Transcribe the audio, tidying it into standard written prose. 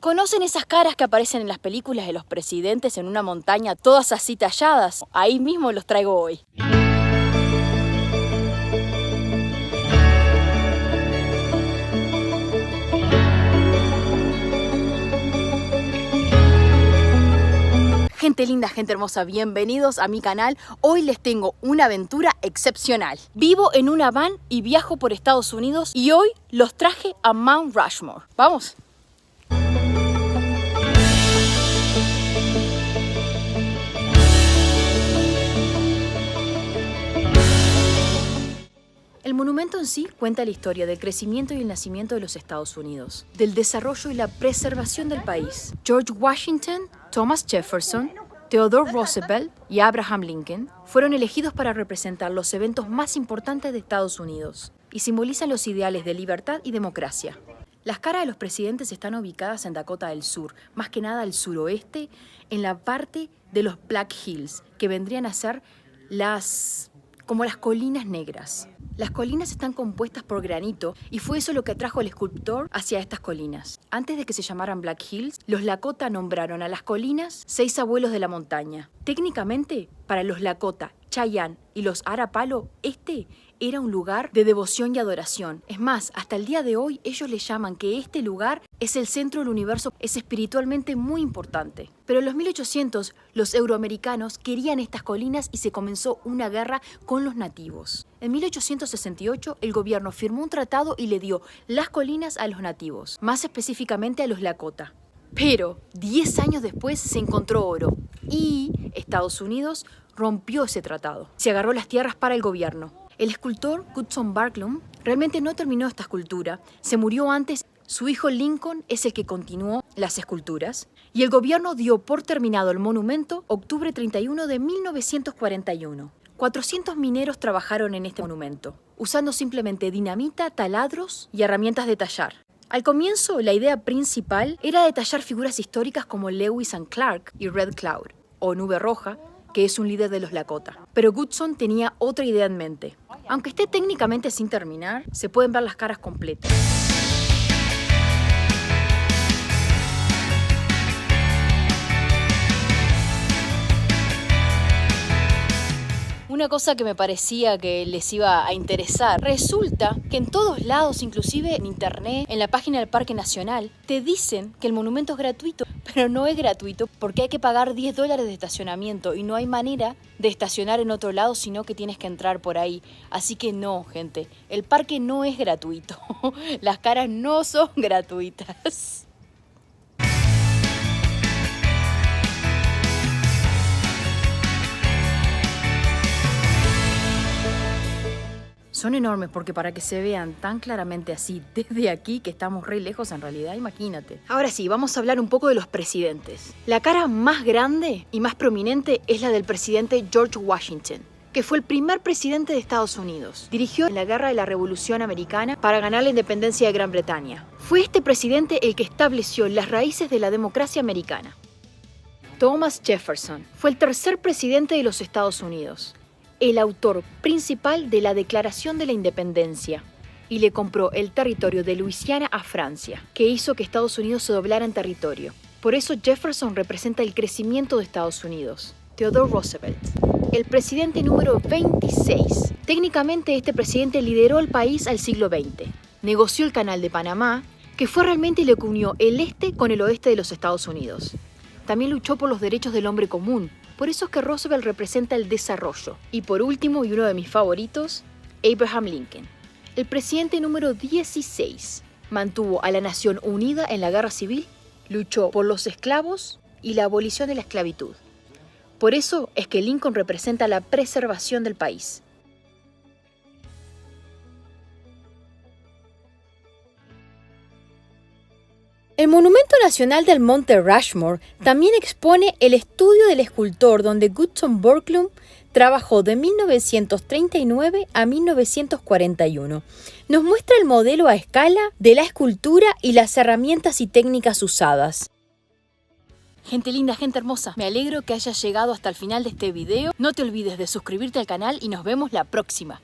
¿Conocen esas caras que aparecen en las películas de los presidentes en una montaña, todas así talladas? Ahí mismo los traigo hoy. Gente linda, gente hermosa, bienvenidos a mi canal. Hoy les tengo una aventura excepcional. Vivo en una van y viajo por Estados Unidos y hoy los traje a Mount Rushmore. ¡Vamos! El monumento en sí cuenta la historia del crecimiento y el nacimiento de los Estados Unidos, del desarrollo y la preservación del país. George Washington, Thomas Jefferson, Theodore Roosevelt y Abraham Lincoln fueron elegidos para representar los eventos más importantes de Estados Unidos y simbolizan los ideales de libertad y democracia. Las caras de los presidentes están ubicadas en Dakota del Sur, más que nada al suroeste, en la parte de los Black Hills, que vendrían a ser como las colinas negras. Las colinas están compuestas por granito y fue eso lo que atrajo al escultor hacia estas colinas. Antes de que se llamaran Black Hills, los Lakota nombraron a las colinas 6 abuelos de la montaña. Técnicamente, para los Lakota, Cheyenne y los Arapalo, este era un lugar de devoción y adoración. Es más, hasta el día de hoy ellos le llaman que este lugar es el centro del universo, es espiritualmente muy importante. Pero en los 1800 los euroamericanos querían estas colinas y se comenzó una guerra con los nativos. En 1868 el gobierno firmó un tratado y le dio las colinas a los nativos, más específicamente a los Lakota. Pero 10 años después se encontró oro y Estados Unidos rompió ese tratado. Se agarró las tierras para el gobierno. El escultor Gutzon Borglum realmente no terminó esta escultura, se murió antes. Su hijo Lincoln es el que continuó las esculturas y el gobierno dio por terminado el monumento octubre 31 de 1941. 400 mineros trabajaron en este monumento, usando simplemente dinamita, taladros y herramientas de tallar. Al comienzo, la idea principal era detallar figuras históricas como Lewis and Clark y Red Cloud, o Nube Roja, que es un líder de los Lakota. Pero Gutzon tenía otra idea en mente. Aunque esté técnicamente sin terminar, se pueden ver las caras completas. Una cosa que me parecía que les iba a interesar, resulta que en todos lados, inclusive en internet, en la página del Parque Nacional, te dicen que el monumento es gratuito, pero no es gratuito porque hay que pagar $10 de estacionamiento y no hay manera de estacionar en otro lado, sino que tienes que entrar por ahí. Así que no, gente, el parque no es gratuito, las caras no son gratuitas. Son enormes porque para que se vean tan claramente así desde aquí, que estamos re lejos en realidad, imagínate. Ahora sí, vamos a hablar un poco de los presidentes. La cara más grande y más prominente es la del presidente George Washington, que fue el primer presidente de Estados Unidos. Dirigió la guerra de la Revolución Americana para ganar la independencia de Gran Bretaña. Fue este presidente el que estableció las raíces de la democracia americana. Thomas Jefferson fue el tercer presidente de los Estados Unidos, el autor principal de la Declaración de la Independencia, y le compró el territorio de Luisiana a Francia, que hizo que Estados Unidos se doblara en territorio. Por eso Jefferson representa el crecimiento de Estados Unidos. Theodore Roosevelt, el presidente número 26. Técnicamente este presidente lideró el país al siglo XX. Negoció el Canal de Panamá, que fue realmente lo que unió el este con el oeste de los Estados Unidos. También luchó por los derechos del hombre común. Por eso es que Roosevelt representa el desarrollo. Y por último, y uno de mis favoritos, Abraham Lincoln, el presidente número 16. Mantuvo a la nación unida en la guerra civil, luchó por los esclavos y la abolición de la esclavitud. Por eso es que Lincoln representa la preservación del país. El Monumento Nacional del Monte Rushmore también expone el estudio del escultor donde Gutzon Borglum trabajó de 1939 a 1941. Nos muestra el modelo a escala de la escultura y las herramientas y técnicas usadas. Gente linda, gente hermosa, me alegro que hayas llegado hasta el final de este video. No te olvides de suscribirte al canal y nos vemos la próxima.